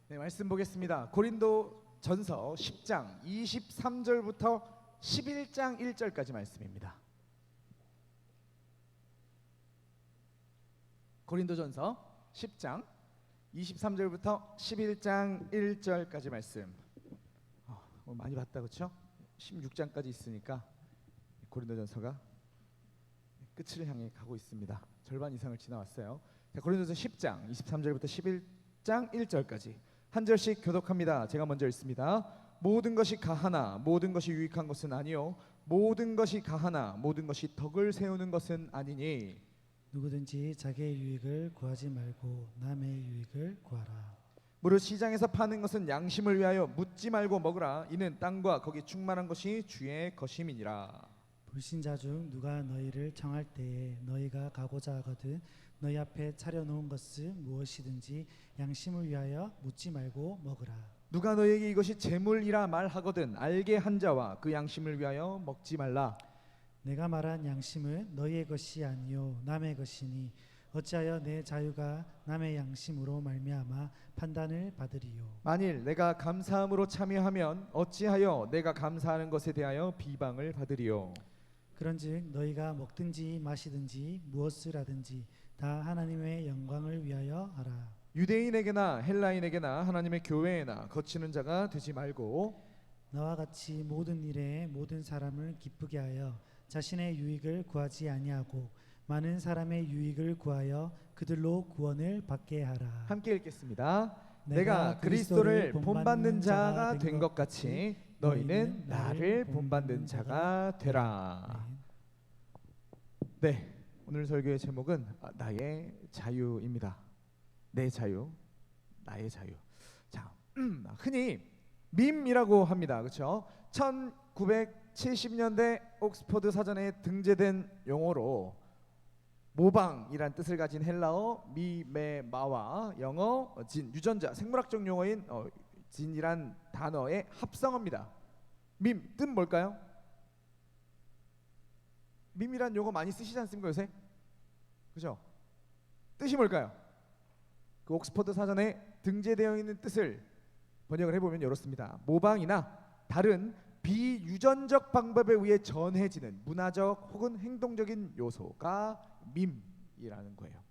네, 말씀 보겠습니다. 고린도 전서 10장 23절부터 11장 1절까지 말씀입니다. 고린도전서 10장 23절부터 11장 1절까지 말씀. 많이 봤다 그렇죠? 16장까지 있으니까 고린도전서가 끝을 향해 가고 있습니다. 절반 이상을 지나왔어요. 자, 고린도전서 10장 23절부터 11장 1절까지 한 절씩 교독합니다. 제가 먼저 읽습니다. 모든 것이 가하나 모든 것이 유익한 것은 아니요 모든 것이 가하나 모든 것이 덕을 세우는 것은 아니니 누구든지 자기의 유익을 구하지 말고 남의 유익을 구하라. 무릇 시장에서 파는 것은 양심을 위하여 묻지 말고 먹으라. 이는 땅과 거기 충만한 것이 주의 것임이니라. 불신자 중 누가 너희를 청할 때에 너희가 가고자 하거든 너희 앞에 차려놓은 것은 무엇이든지 양심을 위하여 묻지 말고 먹으라. 누가 너희에게 이것이 재물이라 말하거든 알게 한 자와 그 양심을 위하여 먹지 말라. 내가 말한 양심은 너희의 것이 아니요 남의 것이니 어찌하여 내 자유가 남의 양심으로 말미암아 판단을 받으리요. 만일 내가 감사함으로 참여하면 어찌하여 내가 감사하는 것에 대하여 비방을 받으리요. 그런즉 너희가 먹든지 마시든지 무엇을 하든지 다 하나님의 영광을 위하여 하라. 유대인에게나 헬라인에게나 하나님의 교회에나 거치는 자가 되지 말고 나와 같이 모든 일에 모든 사람을 기쁘게 하여 자신의 유익을 구하지 아니하고 많은 사람의 유익을 구하여 그들로 구원을 받게 하라. 함께 읽겠습니다. 내가 그리스도를 본받는 자가 된 것 같이 너희는 나를 본받는 자가 되라. 네, 오늘 설교의 제목은 나의 자유입니다. 내 자유, 나의 자유. 자, 흔히 밈이라고 합니다. 그렇죠? 1970년대 옥스퍼드 사전에 등재된 용어로 모방이란 뜻을 가진 헬라어 미메마와 영어 진, 유전자, 생물학적 용어인 진이란 단어의 합성어입니다. 밈, 뜻 뭘까요? 밈이란 용어 많이 쓰시지 않습니까 요새? 그죠? 뜻이 뭘까요? 그 옥스퍼드 사전에 등재되어 있는 뜻을 번역을 해보면 이렇습니다. 모방이나 다른 비유전적 방법에 의해 전해지는 문화적 혹은 행동적인 요소가 밈이라는 거예요.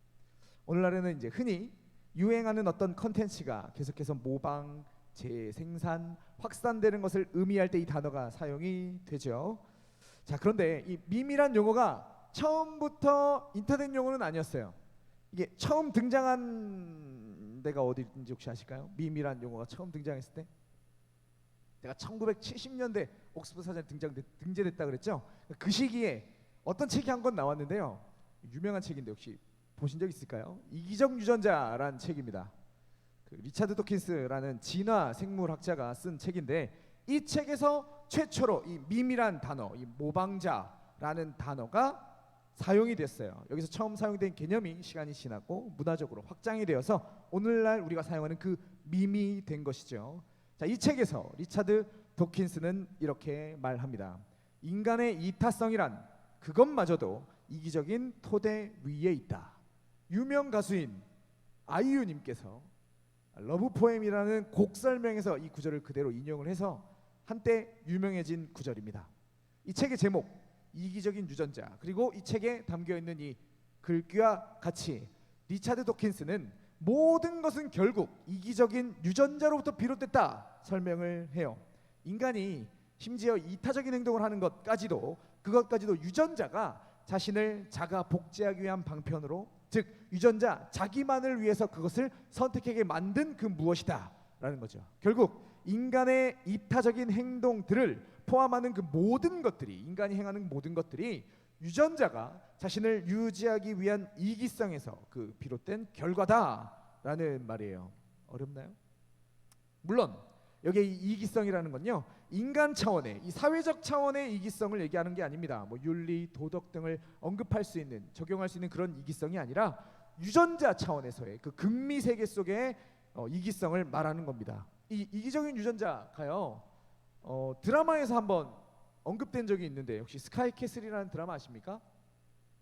오늘날에는 이제 흔히 유행하는 어떤 컨텐츠가 계속해서 모방, 재생산, 확산되는 것을 의미할 때 이 단어가 사용이 되죠. 자, 그런데 이 밈이란 용어가 처음부터 인터넷 용어는 아니었어요. 이게 처음 등장한 데가 어디인지 혹시 아실까요? 밈이란 용어가 처음 등장했을 때 제가 1970년대 옥스퍼드 사전에 등재됐다 그랬죠. 그 시기에 어떤 책이 한 권 나왔는데요. 유명한 책인데 혹시 보신 적 있을까요? 이기적 유전자라는 책입니다. 그 리차드 도킨스라는 진화 생물학자가 쓴 책인데 이 책에서 최초로 이 밈이란 단어, 이 모방자라는 단어가 사용이 됐어요. 여기서 처음 사용된 개념이 시간이 지나고 문화적으로 확장이 되어서 오늘날 우리가 사용하는 그 밈이 된 것이죠. 자, 이 책에서 리차드 도킨스는 이렇게 말합니다. 인간의 이타성이란 그것마저도 이기적인 토대 위에 있다. 유명 가수인 아이유님께서 러브 포엠이라는 곡 설명에서 이 구절을 그대로 인용을 해서 한때 유명해진 구절입니다. 이 책의 제목 이기적인 유전자, 그리고 이 책에 담겨있는 이 글귀와 같이 리차드 도킨스는 모든 것은 결국 이기적인 유전자로부터 비롯됐다 설명을 해요. 인간이 심지어 이타적인 행동을 하는 그것까지도 유전자가 자신을 자가 복제하기 위한 방편으로, 즉 유전자 자기만을 위해서 그것을 선택하게 만든 그 무엇이다 라는 거죠. 결국 인간의 이타적인 행동들을 포함하는 그 모든 것들이, 인간이 행하는 모든 것들이 유전자가 자신을 유지하기 위한 이기성에서 그 비롯된 결과다라는 말이에요. 어렵나요? 물론 여기에 이 이기성이라는 건요, 인간 차원의, 이 사회적 차원의 이기성을 얘기하는 게 아닙니다. 뭐 윤리, 도덕 등을 언급할 수 있는, 적용할 수 있는 그런 이기성이 아니라 유전자 차원에서의 그 극미 세계 속의 이기성을 말하는 겁니다. 이 이기적인 유전자가요, 드라마에서 한번 언급된 적이 있는데 혹시 스카이캐슬이라는 드라마 아십니까?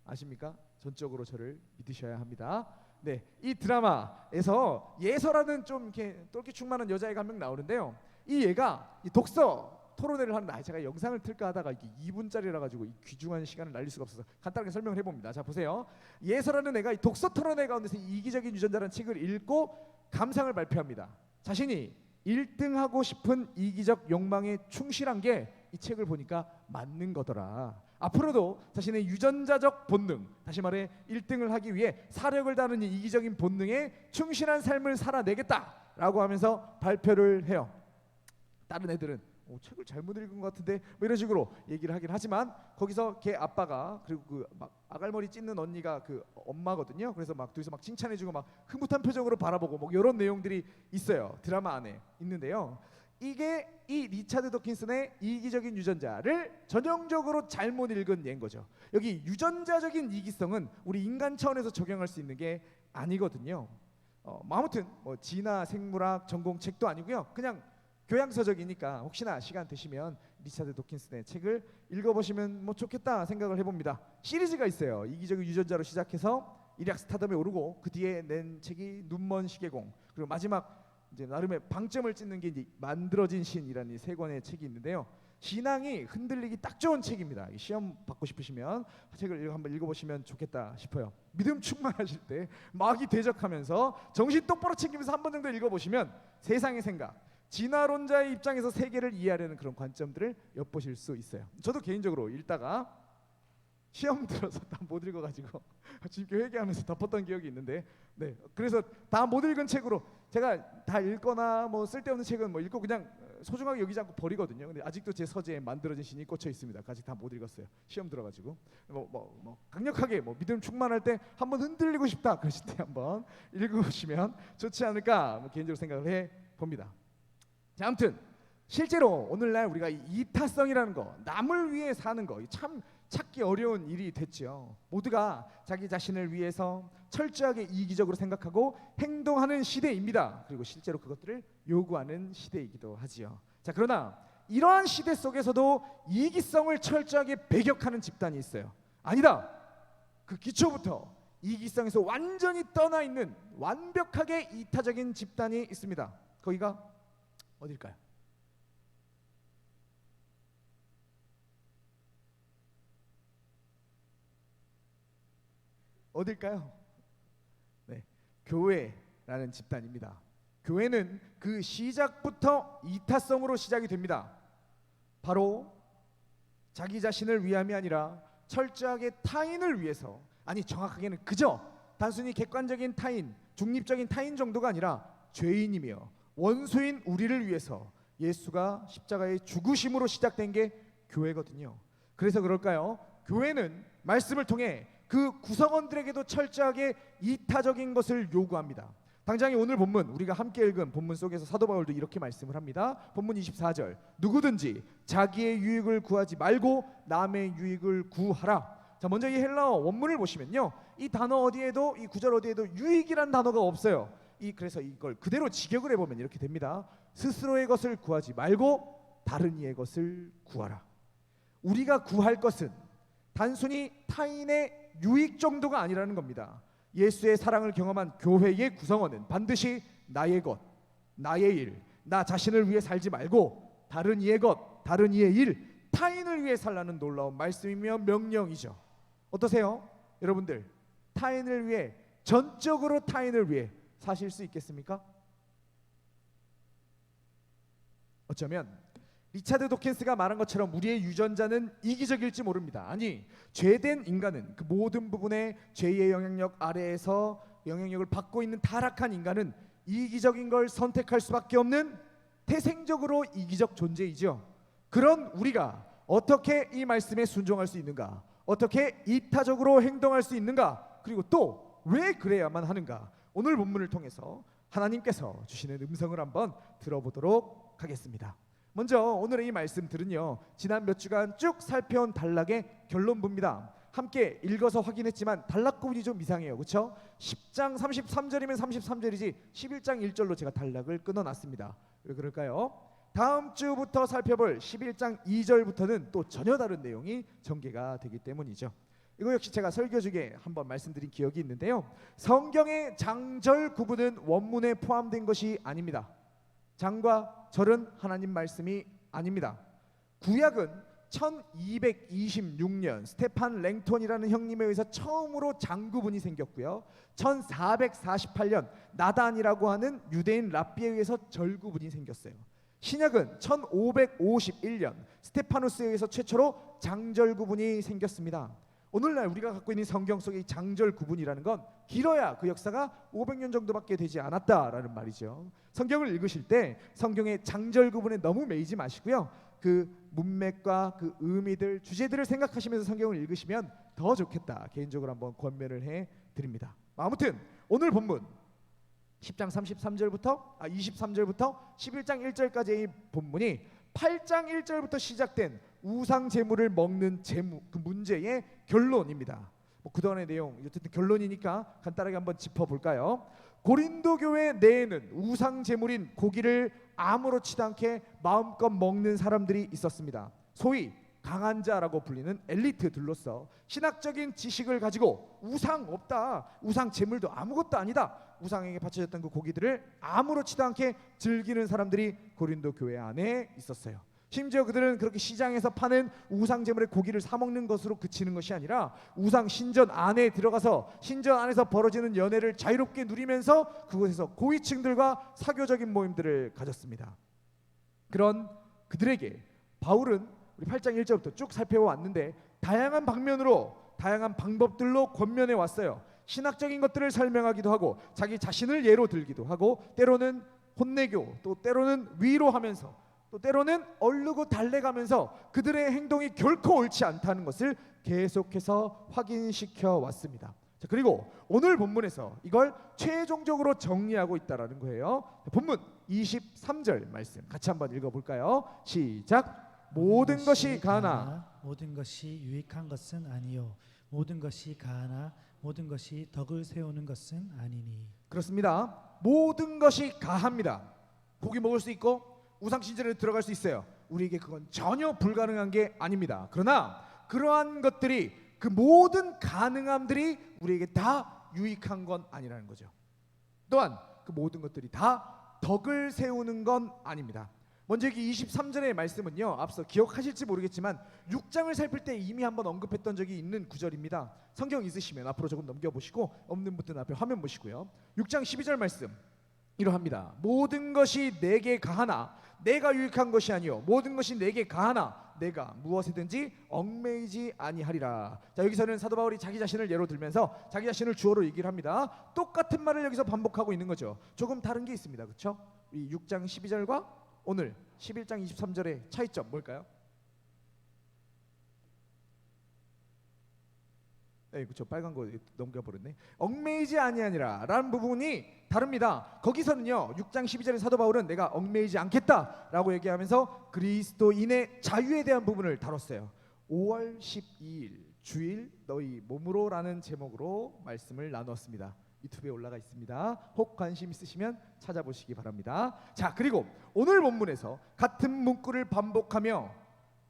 아십니까? 전적으로 저를 믿으셔야 합니다. 네, 이 드라마에서 예서라는 좀 이렇게 똘끼충만한 여자애가 한 명 나오는데요. 이 얘가 이 독서 토론회를 하는데 제가 영상을 틀까 하다가 이게 2분짜리라 가지고 이 귀중한 시간을 날릴 수가 없어서 간단하게 설명을 해봅니다. 자 보세요. 예서라는 애가 이 독서 토론회 가운데서 이기적인 유전자라는 책을 읽고 감상을 발표합니다. 자신이 1등하고 싶은 이기적 욕망에 충실한 게 이 책을 보니까 맞는 거더라. 앞으로도 자신의 유전자적 본능, 다시 말해 1등을 하기 위해 사력을 다하는 이 이기적인 본능에 충실한 삶을 살아내겠다라고 하면서 발표를 해요. 다른 애들은 책을 잘못 읽은 것 같은데 뭐 이런 식으로 얘기를 하긴 하지만 거기서 걔 아빠가 그리고 그 막 아갈머리 찢는 언니가 그 엄마거든요. 그래서 막 둘이서 막 칭찬해주고 막 흐뭇한 표정으로 바라보고 뭐 이런 내용들이 있어요. 드라마 안에 있는데요. 이게 이 리차드 도킨슨의 이기적인 유전자를 전형적으로 잘못 읽은 예인 거죠. 여기 유전자적인 이기성은 우리 인간 차원에서 적용할 수 있는 게 아니거든요. 아무튼 뭐 진화 생물학 전공 책도 아니고요. 그냥 교양서적이니까 혹시나 시간 되시면 리차드 도킨슨의 책을 읽어보시면 뭐 좋겠다 생각을 해봅니다. 시리즈가 있어요. 이기적인 유전자로 시작해서 일약 스타덤에 오르고 그 뒤에 낸 책이 눈먼 시계공, 그리고 마지막 이제 나름의 방점을 찍는 게 이제 만들어진 신이라는 이 세 권의 책이 있는데요. 신앙이 흔들리기 딱 좋은 책입니다. 시험 받고 싶으시면 책을 한번 읽어보시면 좋겠다 싶어요. 믿음 충만하실 때 마귀 대적하면서 정신 똑바로 챙기면서 한 번 정도 읽어보시면 세상의 생각, 진화론자의 입장에서 세계를 이해하려는 그런 관점들을 엿보실 수 있어요. 저도 개인적으로 읽다가 시험 들어서 다 못 읽어가지고 집교 회개하면서 덮었던 기억이 있는데, 네, 그래서 다 못 읽은 책으로 제가 다 읽거나 뭐 쓸데없는 책은 뭐 읽고 그냥 소중하게 여기지 않고 버리거든요. 근데 아직도 제 서재에 만들어진 신이 꽂혀 있습니다. 아직 다 못 읽었어요. 시험 들어가지고 강력하게 뭐 믿음 충만할 때 한번 흔들리고 싶다 그러실 때 한번 읽으시면 좋지 않을까 뭐 개인적으로 생각을 해 봅니다. 자, 아무튼 실제로 오늘날 우리가 이 이타성이라는 거, 남을 위해 사는 거 참 찾기 어려운 일이 됐죠. 모두가 자기 자신을 위해서 철저하게 이기적으로 생각하고 행동하는 시대입니다. 그리고 실제로 그것들을 요구하는 시대이기도 하지요. 자, 그러나 이러한 시대 속에서도 이기성을 철저하게 배격하는 집단이 있어요. 아니다, 그 기초부터 이기성에서 완전히 떠나 있는 완벽하게 이타적인 집단이 있습니다. 거기가 어딜까요? 어딜까요? 네, 교회라는 집단입니다. 교회는 그 시작부터 이타성으로 시작이 됩니다. 바로 자기 자신을 위함이 아니라 철저하게 타인을 위해서, 아니 정확하게는 그저 단순히 객관적인 타인, 중립적인 타인 정도가 아니라 죄인이며 원수인 우리를 위해서 예수가 십자가의 죽으심으로 시작된 게 교회거든요. 그래서 그럴까요? 교회는 말씀을 통해 그 구성원들에게도 철저하게 이타적인 것을 요구합니다. 당장에 오늘 본문, 우리가 함께 읽은 본문 속에서 사도 바울도 이렇게 말씀을 합니다. 본문 24절, 누구든지 자기의 유익을 구하지 말고 남의 유익을 구하라. 자, 먼저 이 헬라어 원문을 보시면요, 이 단어 어디에도, 이 구절 어디에도 유익이란 단어가 없어요. 그래서 이걸 그대로 직역을 해보면 이렇게 됩니다. 스스로의 것을 구하지 말고 다른 이의 것을 구하라. 우리가 구할 것은 단순히 타인의 유익 정도가 아니라는 겁니다. 예수의 사랑을 경험한 교회의 구성원은 반드시 나의 것, 나의 일, 나 자신을 위해 살지 말고 다른 이의 것, 다른 이의 일, 타인을 위해 살라는 놀라운 말씀이며 명령이죠. 어떠세요? 여러분들, 타인을 위해, 전적으로 타인을 위해 사실 수 있겠습니까? 어쩌면 리차드 도킨스가 말한 것처럼 우리의 유전자는 이기적일지 모릅니다. 아니, 죄된 인간은 그 모든 부분에 죄의 영향력 아래에서 영향력을 받고 있는 타락한 인간은 이기적인 걸 선택할 수밖에 없는 태생적으로 이기적 존재이죠. 그런 우리가 어떻게 이 말씀에 순종할 수 있는가? 어떻게 이타적으로 행동할 수 있는가? 그리고 또 왜 그래야만 하는가? 오늘 본문을 통해서 하나님께서 주시는 음성을 한번 들어보도록 하겠습니다. 먼저 오늘의 이 말씀들은요, 지난 몇 주간 쭉 살펴온 단락의 결론부입니다. 함께 읽어서 확인했지만 단락 구분이 좀 이상해요. 그렇죠? 10장 33절이면 33절이지 11장 1절로 제가 단락을 끊어놨습니다. 왜 그럴까요? 다음 주부터 살펴볼 11장 2절부터는 또 전혀 다른 내용이 전개가 되기 때문이죠. 이거 역시 제가 설교 중에 한번 말씀드린 기억이 있는데요. 성경의 장절 구분은 원문에 포함된 것이 아닙니다. 장과 절은 하나님 말씀이 아닙니다. 구약은 1226년 스테판 랭톤이라는 형님에 의해서 처음으로 장구분이 생겼고요. 1448년 나단이라고 하는 유대인 랍비에 의해서 절구분이 생겼어요. 신약은 1551년 스테파누스에 의해서 최초로 장절구분이 생겼습니다. 오늘날 우리가 갖고 있는 성경 속의 장절구분이라는 건 길어야 그 역사가 500년 정도밖에 되지 않았다라는 말이죠. 성경을 읽으실 때 성경의 장절구분에 너무 매이지 마시고요. 그 문맥과 그 의미들, 주제들을 생각하시면서 성경을 읽으시면 더 좋겠다. 개인적으로 한번 권면을 해드립니다. 아무튼 오늘 본문 10장 23절부터 11장 1절까지의 본문이 8장 1절부터 시작된 우상 제물을 먹는 그 문제의 결론입니다. 그동안의 내용 어쨌든 결론이니까 간단하게 한번 짚어볼까요? 고린도 교회 내에는 우상 제물인 고기를 아무렇지도 않게 마음껏 먹는 사람들이 있었습니다. 소위 강한 자라고 불리는 엘리트들로서 신학적인 지식을 가지고 우상 없다, 우상 제물도 아무것도 아니다, 우상에게 바쳐졌던 그 고기들을 아무렇지도 않게 즐기는 사람들이 고린도 교회 안에 있었어요. 심지어 그들은 그렇게 시장에서 파는 우상 제물의 고기를 사 먹는 것으로 그치는 것이 아니라 우상 신전 안에 들어가서 신전 안에서 벌어지는 연회를 자유롭게 누리면서 그곳에서 고위층들과 사교적인 모임들을 가졌습니다. 그런 그들에게 바울은 우리 8장 1절부터 쭉 살펴왔는데 다양한 방면으로 다양한 방법들로 권면해 왔어요. 신학적인 것들을 설명하기도 하고 자기 자신을 예로 들기도 하고 때로는 혼내교, 또 때로는 위로하면서 또 때로는 얼르고 달래가면서 그들의 행동이 결코 옳지 않다는 것을 계속해서 확인시켜 왔습니다. 자, 그리고 오늘 본문에서 이걸 최종적으로 정리하고 있다라는 거예요. 본문 23절 말씀 같이 한번 읽어볼까요? 시작. 모든 것이 가하나 모든 것이 유익한 것은 아니요 모든 것이 가하나 모든 것이 덕을 세우는 것은 아니니. 그렇습니다. 모든 것이 가합니다. 고기 먹을 수 있고 우상 신전에 들어갈 수 있어요. 우리에게 그건 전혀 불가능한 게 아닙니다. 그러나 그러한 것들이 그 모든 가능함들이 우리에게 다 유익한 건 아니라는 거죠. 또한 그 모든 것들이 다 덕을 세우는 건 아닙니다. 먼저 여기 23절의 말씀은요, 앞서 기억하실지 모르겠지만 6장을 살필 때 이미 한번 언급했던 적이 있는 구절입니다. 성경 있으시면 앞으로 조금 넘겨보시고 없는 분들은 앞에 화면 보시고요. 6장 12절 말씀 이러합니다. 모든 것이 내게 가하나 내가 유익한 것이 아니요 모든 것이 내게 가하나 내가 무엇이든지 얽매이지 아니하리라. 자, 여기서는 사도 바울이 자기 자신을 예로 들면서 자기 자신을 주어로 얘기를 합니다. 똑같은 말을 여기서 반복하고 있는 거죠. 조금 다른 게 있습니다. 그렇죠? 이 6장 12절과 오늘 11장 23절의 차이점 뭘까요? 그렇죠. 빨간 거 넘겨버렸네. 얽매이지 아니하니라 라는 부분이 다릅니다. 거기서는요 6장 12절의 사도 바울은 내가 얽매이지 않겠다라고 얘기하면서 그리스도인의 자유에 대한 부분을 다뤘어요. 5월 12일 주일 너희 몸으로 라는 제목으로 말씀을 나눴습니다. 유튜브에 올라가 있습니다. 혹 관심 있으시면 찾아보시기 바랍니다. 자, 그리고 오늘 본문에서 같은 문구를 반복하며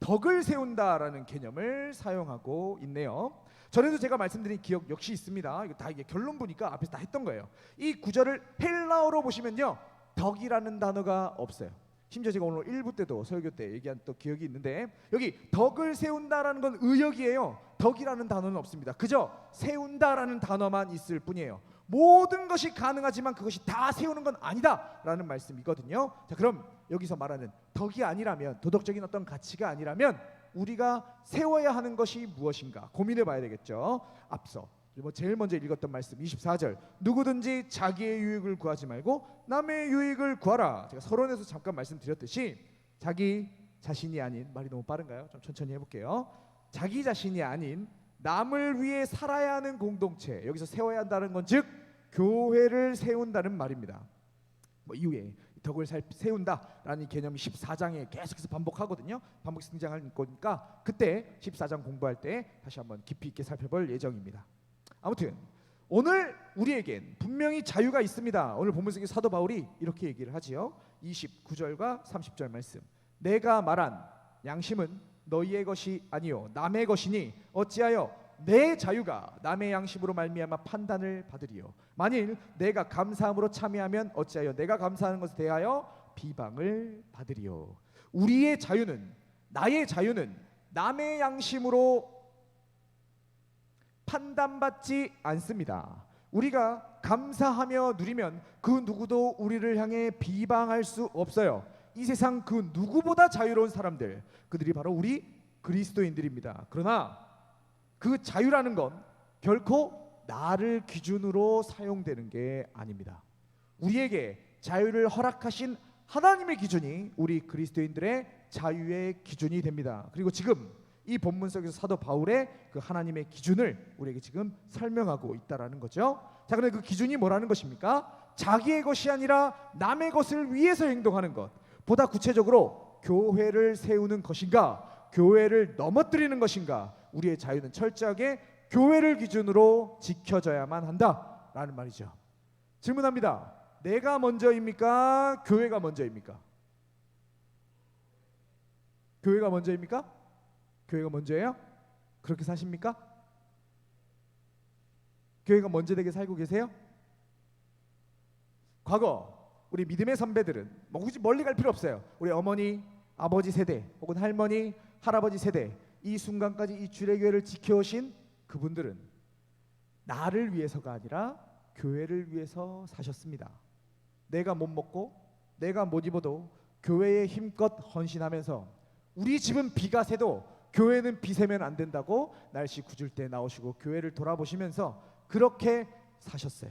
덕을 세운다라는 개념을 사용하고 있네요. 전에도 제가 말씀드린 기억 역시 있습니다. 이거 다 이게 결론 보니까 앞에서 다 했던 거예요. 이 구절을 헬라어로 보시면요 덕이라는 단어가 없어요. 심지어 제가 오늘 1부 때도 설교 때 얘기한 또 기억이 있는데 여기 덕을 세운다라는 건 의역이에요. 덕이라는 단어는 없습니다. 그저 세운다라는 단어만 있을 뿐이에요. 모든 것이 가능하지만 그것이 다 세우는 건 아니다라는 말씀이거든요. 자, 그럼 여기서 말하는 덕이 아니라면, 도덕적인 어떤 가치가 아니라면 우리가 세워야 하는 것이 무엇인가 고민해 봐야 되겠죠. 앞서 제일 먼저 읽었던 말씀 24절 누구든지 자기의 유익을 구하지 말고 남의 유익을 구하라. 제가 서론에서 잠깐 말씀드렸듯이 자기 자신이 아닌, 말이 너무 빠른가요? 좀 천천히 해볼게요. 자기 자신이 아닌 남을 위해 살아야 하는 공동체, 여기서 세워야 한다는 건 즉 교회를 세운다는 말입니다. 이후에 덕을 세운다라는 개념이 14장에 계속해서 반복하거든요. 반복해서 등장하는 거니까 그때 14장 공부할 때 다시 한번 깊이 있게 살펴볼 예정입니다. 아무튼 오늘 우리에겐 분명히 자유가 있습니다. 오늘 본문 속의 사도 바울이 이렇게 얘기를 하지요. 29절과 30절 말씀. 내가 말한 양심은 너희의 것이 아니요 남의 것이니 어찌하여 내 자유가 남의 양심으로 말미암아 판단을 받으리요. 만일 내가 감사함으로 참여하면 어찌하여 내가 감사하는 것에 대하여 비방을 받으리요. 우리의 자유는, 나의 자유는 남의 양심으로 판단받지 않습니다. 우리가 감사하며 누리면 그 누구도 우리를 향해 비방할 수 없어요. 이 세상 그 누구보다 자유로운 사람들, 그들이 바로 우리 그리스도인들입니다. 그러나 그 자유라는 건 결코 나를 기준으로 사용되는 게 아닙니다. 우리에게 자유를 허락하신 하나님의 기준이 우리 그리스도인들의 자유의 기준이 됩니다. 그리고 지금 이 본문 속에서 사도 바울의 그 하나님의 기준을 우리에게 지금 설명하고 있다라는 거죠. 자, 그런데 그 기준이 뭐라는 것입니까? 자기의 것이 아니라 남의 것을 위해서 행동하는 것. 보다 구체적으로 교회를 세우는 것인가, 교회를 넘어뜨리는 것인가. 우리의 자유는 철저하게 교회를 기준으로 지켜져야만 한다라는 말이죠. 질문합니다. 내가 먼저입니까? 교회가 먼저입니까? 교회가 먼저입니까? 교회가 먼저예요? 그렇게 사십니까? 교회가 먼저 되게 살고 계세요? 과거 우리 믿음의 선배들은 뭐 굳이 멀리 갈 필요 없어요. 우리 어머니, 아버지 세대 혹은 할머니, 할아버지 세대, 이 순간까지 이 주례교회를 지켜오신 그분들은 나를 위해서가 아니라 교회를 위해서 사셨습니다. 내가 못 먹고 내가 못 입어도 교회에 힘껏 헌신하면서 우리 집은 비가 새도 교회는 비 새면 안 된다고 날씨 굳을 때 나오시고 교회를 돌아보시면서 그렇게 사셨어요.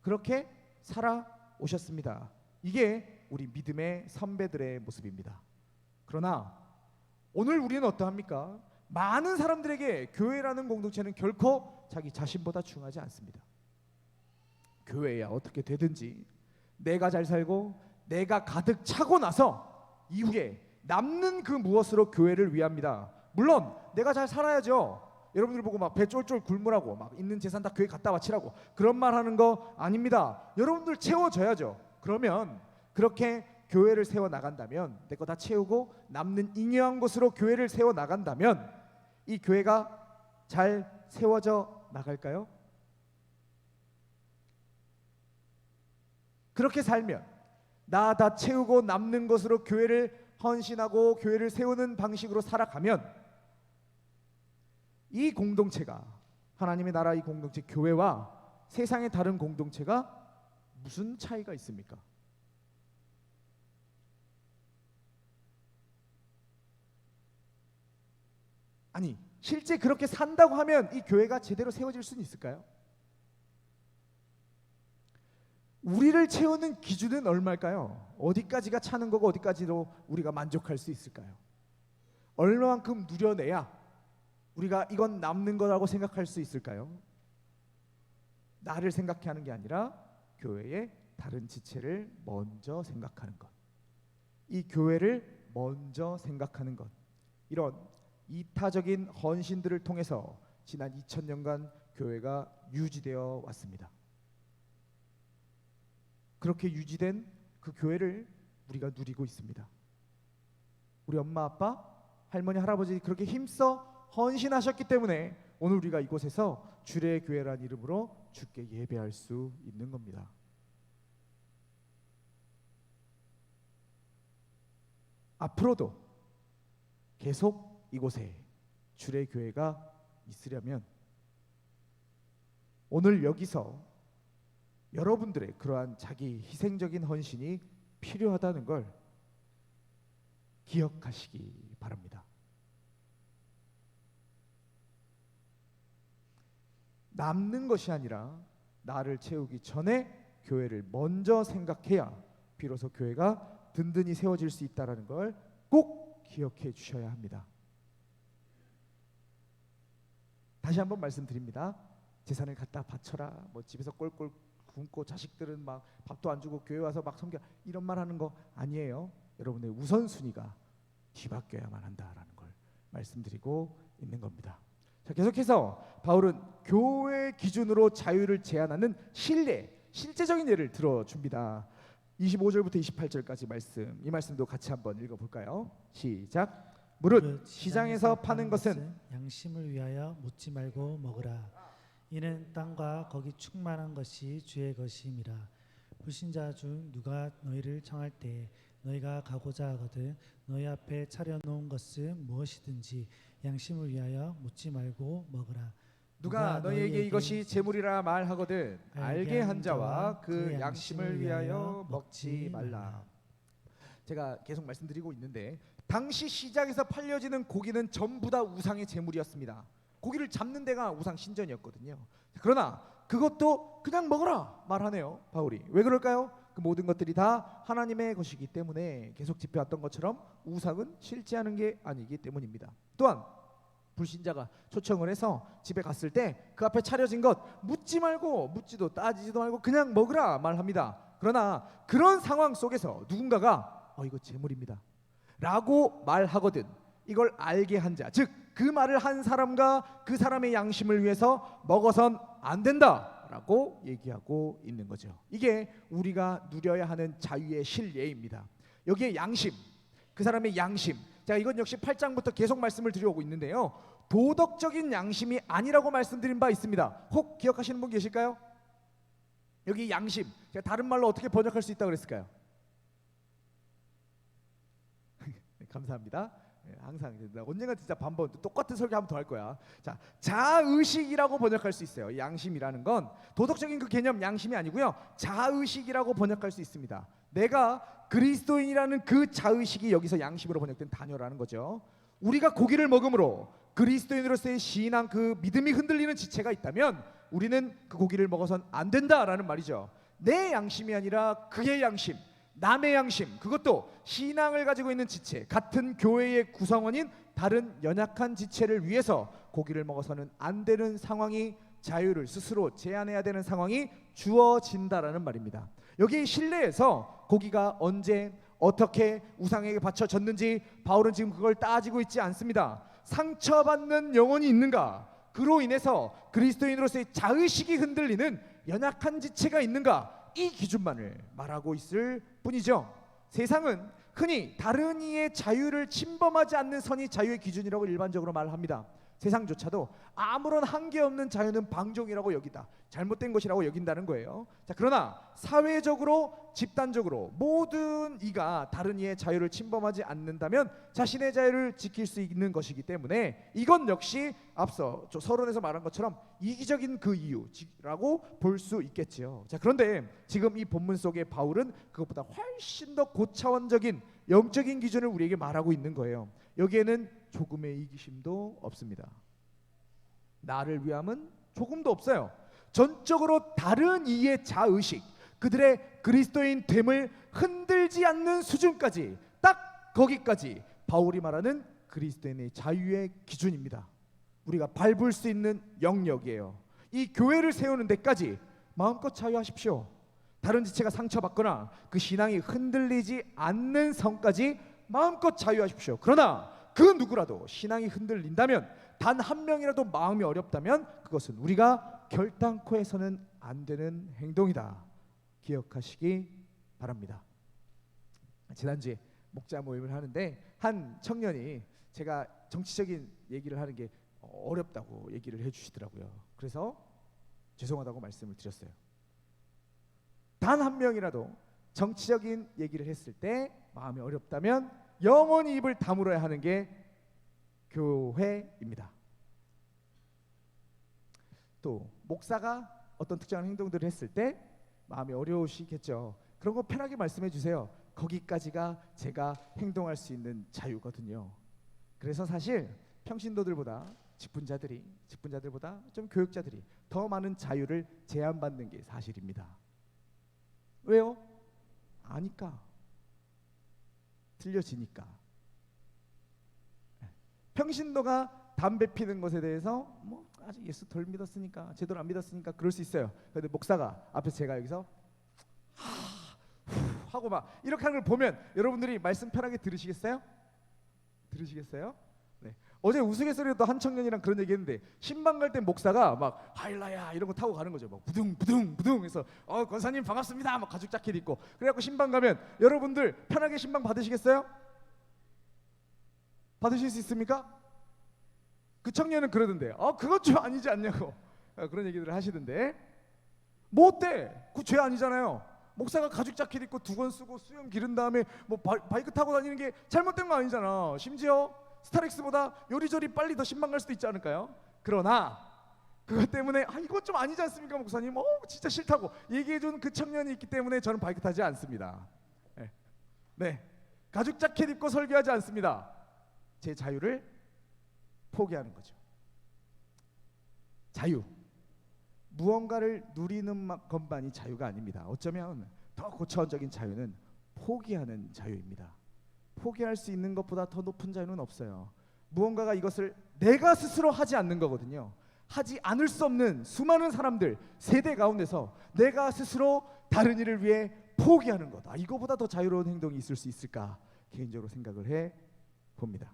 그렇게 살아오셨습니다. 이게 우리 믿음의 선배들의 모습입니다. 그러나 오늘 우리는 어떠합니까? 많은 사람들에게 교회라는 공동체는 결코 자기 자신보다 중요하지 않습니다. 교회야 어떻게 되든지 내가 잘 살고 내가 가득 차고 나서 이후에 남는 그 무엇으로 교회를 위합니다. 물론 내가 잘 살아야죠. 여러분들 보고 막 배 쫄쫄 굶으라고 막 있는 재산 다 교회 갖다 바치라고 그런 말 하는 거 아닙니다. 여러분들 채워져야죠. 그러면 그렇게 교회를 세워 나간다면, 내 거 다 채우고 남는 잉여한 곳으로 교회를 세워 나간다면 이 교회가 잘 세워져 나갈까요? 그렇게 살면 나 다 채우고 남는 것으로 교회를 헌신하고 교회를 세우는 방식으로 살아가면 이 공동체가, 하나님의 나라 이 공동체 교회와 세상의 다른 공동체가 무슨 차이가 있습니까? 아니, 실제 그렇게 산다고 하면 이 교회가 제대로 세워질 수는 있을까요? 우리를 채우는 기준은 얼마일까요? 어디까지가 차는 거고 어디까지로 우리가 만족할 수 있을까요? 얼마만큼 누려내야 우리가 이건 남는 거라고 생각할 수 있을까요? 나를 생각해 하는 게 아니라 교회의 다른 지체를 먼저 생각하는 것, 이 교회를 먼저 생각하는 것, 이런 이타적인 헌신들을 통해서 지난 2000년간 교회가 유지되어 왔습니다. 그렇게 유지된 그 교회를 우리가 누리고 있습니다. 우리 엄마, 아빠, 할머니, 할아버지 그렇게 힘써 헌신하셨기 때문에 오늘 우리가 이곳에서 주의 교회란 이름으로 주께 예배할 수 있는 겁니다. 앞으로도 계속 이곳에 주의 교회가 있으려면 오늘 여기서 여러분들의 그러한 자기 희생적인 헌신이 필요하다는 걸 기억하시기 바랍니다. 남는 것이 아니라 나를 채우기 전에 교회를 먼저 생각해야 비로소 교회가 든든히 세워질 수 있다는 걸 꼭 기억해 주셔야 합니다. 다시 한번 말씀드립니다. 재산을 갖다 바쳐라, 뭐 집에서 꼴꼴 굶고 자식들은 막 밥도 안 주고 교회 와서 막 섬겨, 이런 말 하는 거 아니에요. 여러분의 우선순위가 뒤바뀌어야만 한다라는 걸 말씀드리고 있는 겁니다. 자, 계속해서 바울은 교회 기준으로 자유를 제한하는 실제적인 예를 들어줍니다. 25절부터 28절까지 말씀, 이 말씀도 같이 한번 읽어볼까요? 시작. 무릇 시장에서 파는 것은 양심을 위하여 묻지 말고 먹으라. 이는 땅과 거기 충만한 것이 주의 것임이라. 불신자 중 누가 너희를 청할 때 너희가 가고자 하거든 너희 앞에 차려놓은 것은 무엇이든지 양심을 위하여 묻지 말고 먹으라. 누가 너희에게 이것이 재물이라 말하거든 알게 한 자와 그 양심을 위하여 먹지 말라. 제가 계속 말씀드리고 있는데 당시 시장에서 팔려지는 고기는 전부 다 우상의 제물이었습니다. 고기를 잡는 데가 우상 신전이었거든요. 그러나 그것도 그냥 먹어라 말하네요, 바울이. 왜 그럴까요? 그 모든 것들이 다 하나님의 것이기 때문에 계속 짚어왔던 것처럼 우상은 실제하는 게 아니기 때문입니다. 또한 불신자가 초청을 해서 집에 갔을 때 그 앞에 차려진 것 묻지 말고 묻지도 따지지도 말고 그냥 먹으라 말합니다. 그러나 그런 상황 속에서 누군가가 이거 재물입니다 라고 말하거든 이걸 알게 한 자, 즉 그 말을 한 사람과 그 사람의 양심을 위해서 먹어선 안 된다 라고 얘기하고 있는 거죠. 이게 우리가 누려야 하는 자유의 실예입니다. 여기에 양심, 그 사람의 양심, 자 이건 역시 8장부터 계속 말씀을 드려오고 있는데요, 도덕적인 양심이 아니라고 말씀드린 바 있습니다. 혹 기억하시는 분 계실까요? 여기 양심, 제가 다른 말로 어떻게 번역할 수 있다고 그랬을까요? 네, 감사합니다. 네, 항상 언젠가 진짜 반번 똑같은 설교 한번 더 할 거야. 자, 자의식이라고 번역할 수 있어요. 양심이라는 건 도덕적인 그 개념 양심이 아니고요, 자의식이라고 번역할 수 있습니다. 내가 그리스도인이라는 그 자의식이 여기서 양심으로 번역된 단어라는 거죠. 우리가 고기를 먹음으로 그리스도인으로서의 신앙, 그 믿음이 흔들리는 지체가 있다면 우리는 그 고기를 먹어선 안 된다라는 말이죠. 내 양심이 아니라 그의 양심, 남의 양심, 그것도 신앙을 가지고 있는 지체, 같은 교회의 구성원인 다른 연약한 지체를 위해서 고기를 먹어서는 안 되는 상황이, 자유를 스스로 제한해야 되는 상황이 주어진다라는 말입니다. 여기 실내에서 고기가 언제 어떻게 우상에게 바쳐졌는지 바울은 지금 그걸 따지고 있지 않습니다. 상처받는 영혼이 있는가, 그로 인해서 그리스도인으로서의 자의식이 흔들리는 연약한 지체가 있는가, 이 기준만을 말하고 있을 뿐이죠. 세상은 흔히 다른 이의 자유를 침범하지 않는 선이 자유의 기준이라고 일반적으로 말합니다. 세상조차도 아무런 한계 없는 자유는 방종이라고 여기다, 잘못된 것이라고 여긴다는 거예요. 자, 그러나 사회적으로, 집단적으로 모든 이가 다른 이의 자유를 침범하지 않는다면 자신의 자유를 지킬 수 있는 것이기 때문에 이건 역시 앞서 서론에서 말한 것처럼 이기적인 그 이유라고 볼 수 있겠지요. 자, 그런데 지금 이 본문 속에 바울은 그것보다 훨씬 더 고차원적인 영적인 기준을 우리에게 말하고 있는 거예요. 여기에는 조금의 이기심도 없습니다. 나를 위함은 조금도 없어요. 전적으로 다른 이의 자의식, 그들의 그리스도인 됨을 흔들지 않는 수준까지, 딱 거기까지 바울이 말하는 그리스도인의 자유의 기준입니다. 우리가 밟을 수 있는 영역이에요. 이 교회를 세우는 데까지 마음껏 자유하십시오. 다른 지체가 상처받거나 그 신앙이 흔들리지 않는 선까지 마음껏 자유하십시오. 그러나 그 누구라도 신앙이 흔들린다면, 단 한 명이라도 마음이 어렵다면 그것은 우리가 결단코 해서는 안 되는 행동이다. 기억하시기 바랍니다. 지난주에 목자 모임을 하는데 한 청년이 제가 정치적인 얘기를 하는 게 어렵다고 얘기를 해주시더라고요. 그래서 죄송하다고 말씀을 드렸어요. 단 한 명이라도 정치적인 얘기를 했을 때 마음이 어렵다면 영원히 입을 다물어야 하는 게 교회입니다. 또 목사가 어떤 특정한 행동들을 했을 때 마음이 어려우시겠죠. 그런 거 편하게 말씀해 주세요. 거기까지가 제가 행동할 수 있는 자유거든요. 그래서 사실 평신도들보다 직분자들보다 좀 교육자들이 더 많은 자유를 제한받는 게 사실입니다. 왜요? 아니까. 들려지니까. 평신도가 담배 피는 것에 대해서 뭐 아직 예수 덜 믿었으니까, 제대로 안 믿었으니까 그럴 수 있어요. 그런데 목사가 앞에서 제가 여기서 하고 막 이렇게 하는 걸 보면 여러분들이 말씀 편하게 들으시겠어요? 들으시겠어요? 네. 어제 우스갯소리로 한 청년이랑 그런 얘기했는데 신방 갈 때 목사가 막 하일라야 이런 거 타고 가는 거죠. 막 부둥부둥 해서 권사님 반갑습니다. 막 가죽 자켓 입고 그래갖고 신방 가면 여러분들 편하게 신방 받으시겠어요? 받으실 수 있습니까? 그 청년은 그러던데, 그건 좀 아니지 않냐고 그런 얘기들을 하시던데, 뭐 어때? 그 죄 아니잖아요. 목사가 가죽 자켓 입고 두건 쓰고 수염 기른 다음에 뭐 바이크 타고 다니는 게 잘못된 거 아니잖아. 심지어 스타렉스보다 요리조리 빨리 더 신방 갈 수도 있지 않을까요? 그러나 그것 때문에 이건 좀 아니지 않습니까 목사님? 진짜 싫다고 얘기해준 그 청년이 있기 때문에 저는 바이크 타지 않습니다. 네, 가죽 자켓 입고 설교하지 않습니다. 제 자유를 포기하는 거죠. 자유, 무언가를 누리는 것만이 자유가 아닙니다. 어쩌면 더 고차원적인 자유는 포기하는 자유입니다. 포기할 수 있는 것보다 더 높은 자유는 없어요. 무언가가 이것을 내가 스스로 하지 않는 거거든요. 하지 않을 수 없는 수많은 사람들 세대 가운데서 내가 스스로 다른 일을 위해 포기하는 것, 이거보다 더 자유로운 행동이 있을 수 있을까 개인적으로 생각을 해 봅니다.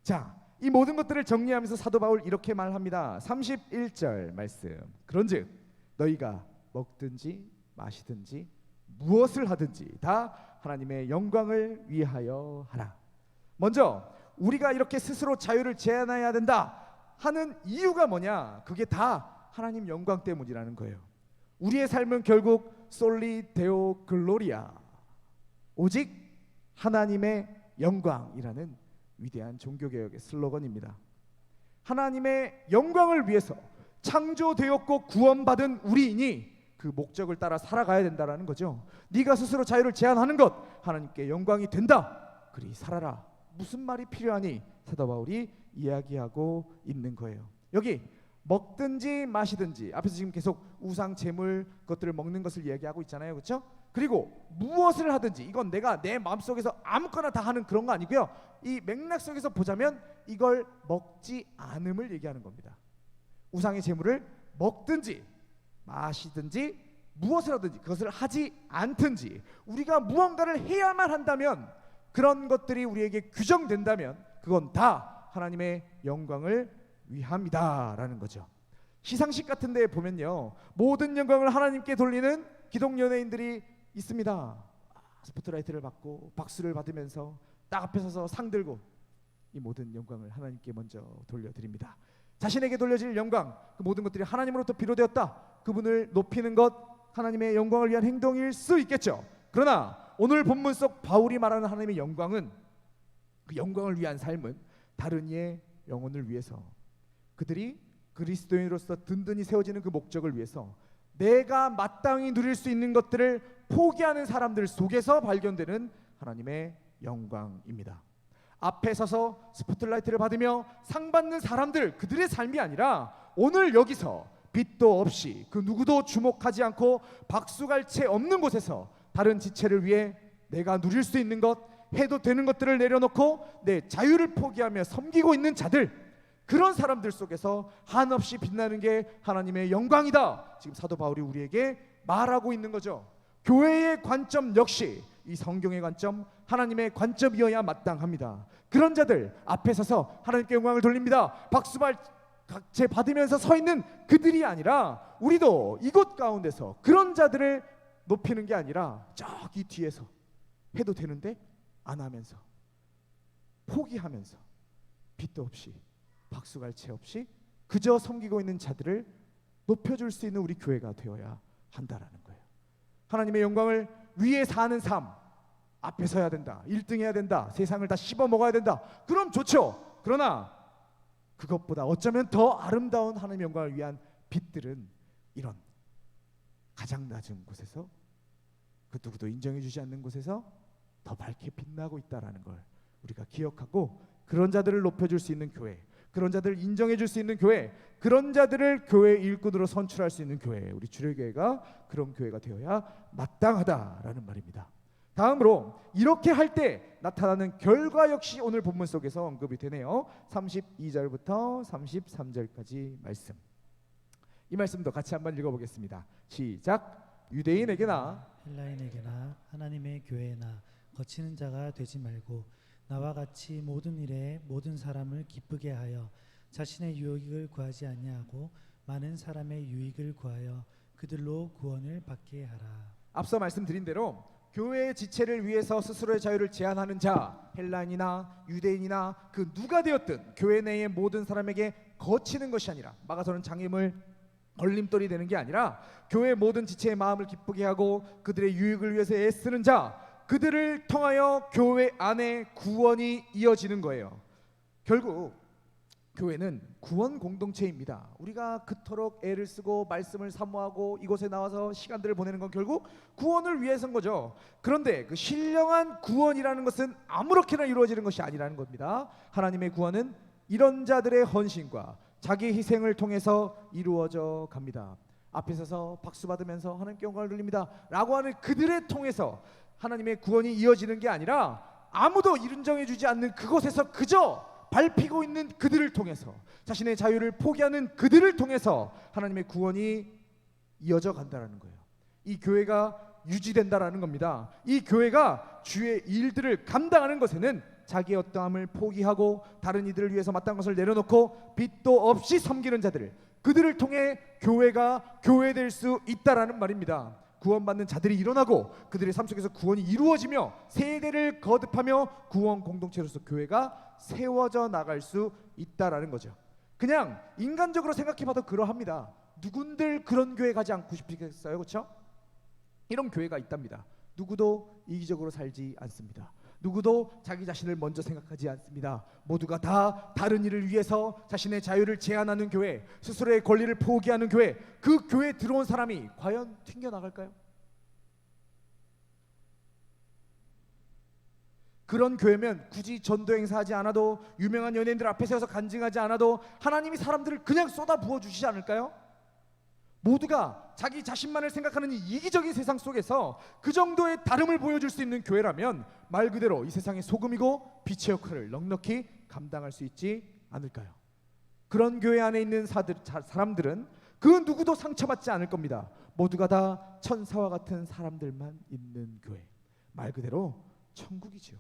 자, 이 모든 것들을 정리하면서 사도 바울 이렇게 말합니다. 31절 말씀. 그런즉 너희가 먹든지 마시든지 무엇을 하든지 다 하나님의 영광을 위하여 하라. 먼저 우리가 이렇게 스스로 자유를 제한해야 된다 하는 이유가 뭐냐? 그게 다 하나님 영광 때문이라는 거예요. 우리의 삶은 결국 솔리 데오 글로리아, 오직 하나님의 영광이라는 위대한 종교개혁의 슬로건입니다. 하나님의 영광을 위해서 창조되었고 구원받은 우리인이 그 목적을 따라 살아가야 된다는 거죠. 네가 스스로 자유를 제한하는 것 하나님께 영광이 된다. 그리 살아라. 무슨 말이 필요하니? 사도 바울이 이야기하고 있는 거예요. 여기 먹든지 마시든지, 앞에서 지금 계속 우상 제물 것들을 먹는 것을 이야기하고 있잖아요, 그렇죠? 그리고 무엇을 하든지, 이건 내가 내 마음속에서 아무거나 다 하는 그런 거 아니고요. 이 맥락 속에서 보자면 이걸 먹지 않음을 얘기하는 겁니다. 우상의 제물을 먹든지 마시든지 무엇을 하든지 그것을 하지 않든지, 우리가 무언가를 해야만 한다면, 그런 것들이 우리에게 규정된다면 그건 다 하나님의 영광을 위함이다라는 거죠. 시상식 같은 데 보면요, 모든 영광을 하나님께 돌리는 기독 연예인들이 있습니다. 스포트라이트를 받고 박수를 받으면서 딱 앞에 서서 상 들고, 이 모든 영광을 하나님께 먼저 돌려드립니다. 자신에게 돌려질 영광, 그 모든 것들이 하나님으로부터 비롯되었다. 그분을 높이는 것, 하나님의 영광을 위한 행동일 수 있겠죠. 그러나 오늘 본문 속 바울이 말하는 하나님의 영광은, 그 영광을 위한 삶은 다른 이의 영혼을 위해서, 그들이 그리스도인으로서 든든히 세워지는 그 목적을 위해서 내가 마땅히 누릴 수 있는 것들을 포기하는 사람들 속에서 발견되는 하나님의 영광입니다. 앞에 서서 스포트라이트를 받으며 상 받는 사람들, 그들의 삶이 아니라 오늘 여기서 빛도 없이 그 누구도 주목하지 않고 박수갈채 없는 곳에서 다른 지체를 위해 내가 누릴 수 있는 것, 해도 되는 것들을 내려놓고 내 자유를 포기하며 섬기고 있는 자들, 그런 사람들 속에서 한없이 빛나는 게 하나님의 영광이다. 지금 사도 바울이 우리에게 말하고 있는 거죠. 교회의 관점 역시 이 성경의 관점, 하나님의 관점이어야 마땅합니다. 그런 자들 앞에 서서 하나님께 영광을 돌립니다. 박수발제 받으면서 서 있는 그들이 아니라, 우리도 이곳 가운데서 그런 자들을 높이는 게 아니라 저기 뒤에서 해도 되는데 안 하면서, 포기하면서, 빛도 없이 박수갈채 없이 그저 섬기고 있는 자들을 높여줄 수 있는 우리 교회가 되어야 한다라는 거예요. 하나님의 영광을 위해 사는 삶, 앞에 서야 된다, 1등 해야 된다, 세상을 다 씹어 먹어야 된다, 그럼 좋죠. 그러나 그것보다 어쩌면 더 아름다운 하나님의 영광을 위한 빛들은 이런 가장 낮은 곳에서, 그 누구도 인정해 주지 않는 곳에서 더 밝게 빛나고 있다라는 걸 우리가 기억하고, 그런 자들을 높여줄 수 있는 교회, 그런 자들을 인정해 줄 수 있는 교회, 그런 자들을 교회 일꾼으로 선출할 수 있는 교회, 우리 주례교회가 그런 교회가 되어야 마땅하다라는 말입니다. 다음으로 이렇게 할 때 나타나는 결과 역시 오늘 본문 속에서 언급이 되네요. 32절부터 33절까지 말씀, 이 말씀도 같이 한번 읽어보겠습니다. 시작. 유대인에게나 헬라인에게나 하나님의 교회나 거치는 자가 되지 말고 나와 같이 모든 일에 모든 사람을 기쁘게 하여 자신의 유익을 구하지 아니하고 많은 사람의 유익을 구하여 그들로 구원을 받게 하라. 앞서 말씀드린 대로 교회의 지체를 위해서 스스로의 자유를 제한하는 자, 헬라인이나 유대인이나 그 누가 되었든 교회 내의 모든 사람에게 거치는 것이 아니라, 막아서는 장애물 걸림돌이 되는 게 아니라 교회 모든 지체의 마음을 기쁘게 하고 그들의 유익을 위해서 애쓰는 자, 그들을 통하여 교회 안에 구원이 이어지는 거예요. 결국 교회는 구원 공동체입니다. 우리가 그토록 애를 쓰고 말씀을 사모하고 이곳에 나와서 시간들을 보내는 건 결국 구원을 위해서인 거죠. 그런데 그 신령한 구원이라는 것은 아무렇게나 이루어지는 것이 아니라는 겁니다. 하나님의 구원은 이런 자들의 헌신과 자기 희생을 통해서 이루어져 갑니다. 앞에 서서 박수 받으면서 하나님께 영광을 돌립니다 라고 하는 그들을 통해서 하나님의 구원이 이어지는 게 아니라, 아무도 인정해 주지 않는 그곳에서 그저 밟히고 있는 그들을 통해서, 자신의 자유를 포기하는 그들을 통해서 하나님의 구원이 이어져 간다라는 거예요. 이 교회가 유지된다라는 겁니다. 이 교회가 주의 일들을 감당하는 것에는 자기의 어떠함을 포기하고 다른 이들을 위해서 마땅한 것을 내려놓고 빚도 없이 섬기는 자들을, 그들을 통해 교회가 교회될 수 있다라는 말입니다. 구원받는 자들이 일어나고 그들의 삶 속에서 구원이 이루어지며 세대를 거듭하며 구원 공동체로서 교회가 세워져 나갈 수 있다라는 거죠. 그냥 인간적으로 생각해봐도 그러합니다. 누군들 그런 교회 가지 않고 싶겠어요? 그렇죠? 이런 교회가 있답니다. 누구도 이기적으로 살지 않습니다. 누구도 자기 자신을 먼저 생각하지 않습니다. 모두가 다 다른 일을 위해서 자신의 자유를 제한하는 교회, 스스로의 권리를 포기하는 교회, 그 교회에 들어온 사람이 과연 튕겨나갈까요? 그런 교회면 굳이 전도 행사하지 않아도, 유명한 연예인들 앞에 서서 간증하지 않아도 하나님이 사람들을 그냥 쏟아 부어 주시지 않을까요? 모두가 자기 자신만을 생각하는 이 이기적인 세상 속에서 그 정도의 다름을 보여줄 수 있는 교회라면 말 그대로 이 세상의 소금이고 빛의 역할을 넉넉히 감당할 수 있지 않을까요? 그런 교회 안에 있는 사람들은 그 누구도 상처받지 않을 겁니다. 모두가 다 천사와 같은 사람들만 있는 교회, 말 그대로 천국이죠.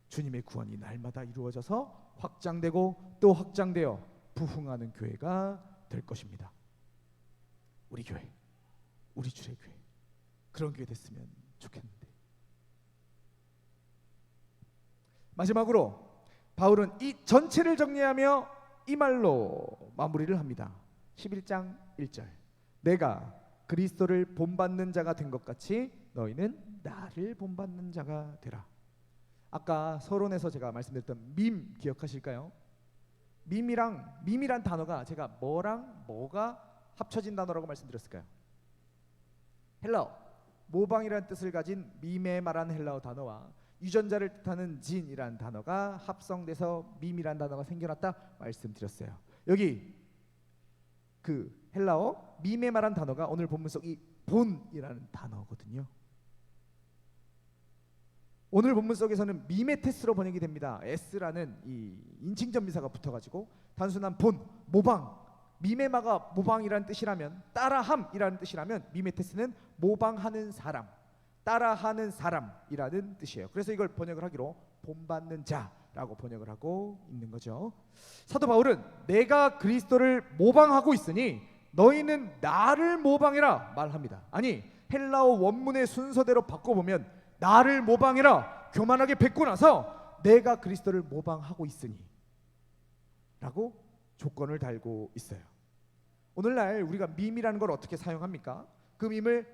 주님의 구원이 날마다 이루어져서 확장되고 또 확장되어 부흥하는 교회가 될 것입니다. 우리 교회, 우리 주의 교회, 그런 교회 됐으면 좋겠는데. 마지막으로 바울은 이 전체를 정리하며 이 말로 마무리를 합니다. 11장 1절, 내가 그리스도를 본받는 자가 된 것 같이 너희는 나를 본받는 자가 되라. 아까 서론에서 제가 말씀드렸던 밈 기억하실까요? 밈이란 단어가 제가 뭐랑 뭐가 합쳐진 단어라고 말씀드렸을까요? 헬라어, 모방이라는 뜻을 가진 미메마라는 헬라어 단어와 유전자를 뜻하는 진이라는 단어가 합성돼서 밈이라는 단어가 생겨났다 말씀드렸어요. 여기 그 헬라어 미메마라는 단어가 오늘 본문 속 이 본이라는 단어거든요. 오늘 본문 속에서는 미메테스로 번역이 됩니다. S라는 이 인칭전미사가 붙어가지고 단순한 본, 모방, 미메마가 모방이라는 뜻이라면, 따라함이라는 뜻이라면 미메테스는 모방하는 사람, 따라하는 사람이라는 뜻이에요. 그래서 이걸 번역을 하기로 본받는 자라고 번역을 하고 있는 거죠. 사도 바울은 내가 그리스도를 모방하고 있으니 너희는 나를 모방해라 말합니다. 아니, 헬라어 원문의 순서대로 바꿔보면 나를 모방해라 교만하게 뱉고 나서 내가 그리스도를 모방하고 있으니 라고 조건을 달고 있어요. 오늘날 우리가 밈이라는 걸 어떻게 사용합니까? 그 밈을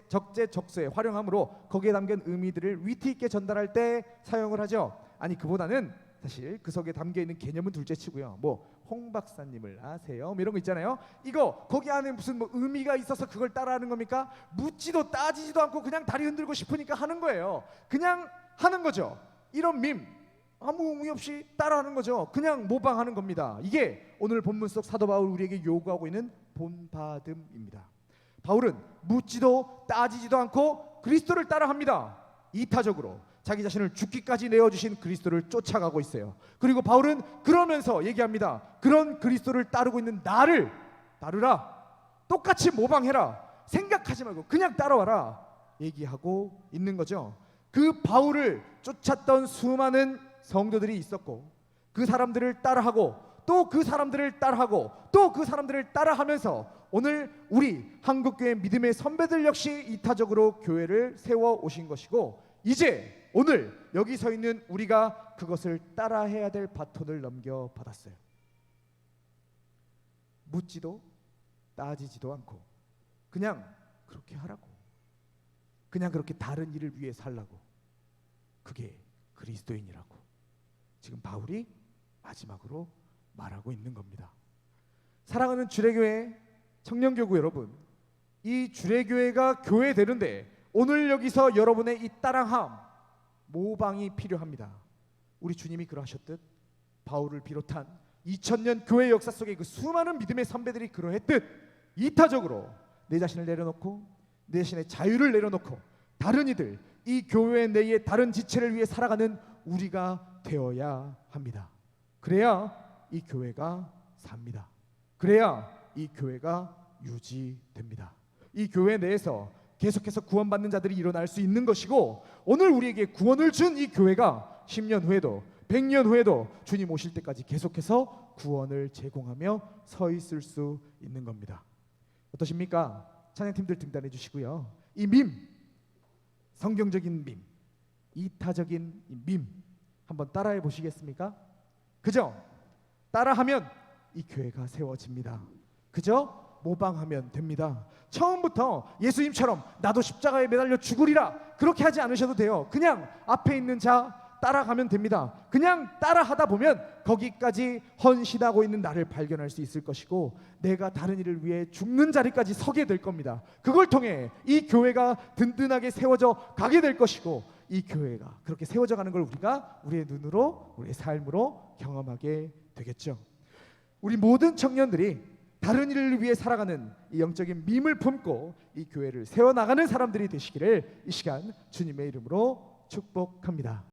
적재적소에 활용함으로 거기에 담긴 의미들을 위트 있게 전달할 때 사용을 하죠. 아니, 그보다는 사실 그 속에 담겨있는 개념은 둘째치고요. 뭐 홍 박사님을 아세요? 뭐 이런 거 있잖아요. 이거 거기 안에 무슨 뭐 의미가 있어서 그걸 따라하는 겁니까? 묻지도 따지지도 않고 그냥 다리 흔들고 싶으니까 하는 거예요. 그냥 하는 거죠. 이런 밈 아무 의미 없이 따라하는 거죠. 그냥 모방하는 겁니다. 이게 오늘 본문 속 사도 바울 우리에게 요구하고 있는 본받음입니다. 바울은 묻지도 따지지도 않고 그리스도를 따라합니다. 이타적으로 자기 자신을 죽기까지 내어주신 그리스도를 쫓아가고 있어요. 그리고 바울은 그러면서 얘기합니다. 그런 그리스도를 따르고 있는 나를 따르라, 똑같이 모방해라, 생각하지 말고 그냥 따라와라 얘기하고 있는 거죠. 그 바울을 쫓았던 수많은 성도들이 있었고 그 사람들을 따라하고 또 그 사람들을 따라하고 또 그 사람들을 따라하면서 오늘 우리 한국교회 믿음의 선배들 역시 이타적으로 교회를 세워 오신 것이고, 이제 오늘 여기 서 있는 우리가 그것을 따라해야 될 바톤을 넘겨받았어요. 묻지도 따지지도 않고 그냥 그렇게 하라고, 그냥 그렇게 다른 일을 위해 살라고. 그게 그리스도인이라고 지금 바울이 마지막으로 말하고 있는 겁니다. 사랑하는 주례교회 청년교구 여러분, 이 주례교회가 교회 되는데 오늘 여기서 여러분의 이 따라함, 모방이 필요합니다. 우리 주님이 그러하셨듯 바울을 비롯한 2000년 교회 역사 속에 그 수많은 믿음의 선배들이 그러했듯 이타적으로 내 자신을 내려놓고 내 자신의 자유를 내려놓고 다른 이들, 이 교회 내의 다른 지체를 위해 살아가는 우리가 되어야 합니다. 그래야 이 교회가 삽니다. 그래야 이 교회가 유지됩니다. 이 교회 내에서 계속해서 구원받는 자들이 일어날 수 있는 것이고, 오늘 우리에게 구원을 준 이 교회가 10년 후에도 100년 후에도 주님 오실 때까지 계속해서 구원을 제공하며 서 있을 수 있는 겁니다. 어떠십니까? 찬양팀들 등단해 주시고요. 이 밈, 성경적인 밈, 이타적인 밈 한번 따라해 보시겠습니까? 그죠? 따라하면 이 교회가 세워집니다. 그죠? 모방하면 됩니다. 처음부터 예수님처럼 나도 십자가에 매달려 죽으리라 그렇게 하지 않으셔도 돼요. 그냥 앞에 있는 자 따라가면 됩니다. 그냥 따라하다 보면 거기까지 헌신하고 있는 나를 발견할 수 있을 것이고, 내가 다른 일을 위해 죽는 자리까지 서게 될 겁니다. 그걸 통해 이 교회가 든든하게 세워져 가게 될 것이고, 이 교회가 그렇게 세워져 가는 걸 우리가 우리의 눈으로, 우리의 삶으로 경험하게 되겠죠. 우리 모든 청년들이 다른 일을 위해 살아가는 이 영적인 밈을 품고 이 교회를 세워나가는 사람들이 되시기를 이 시간 주님의 이름으로 축복합니다.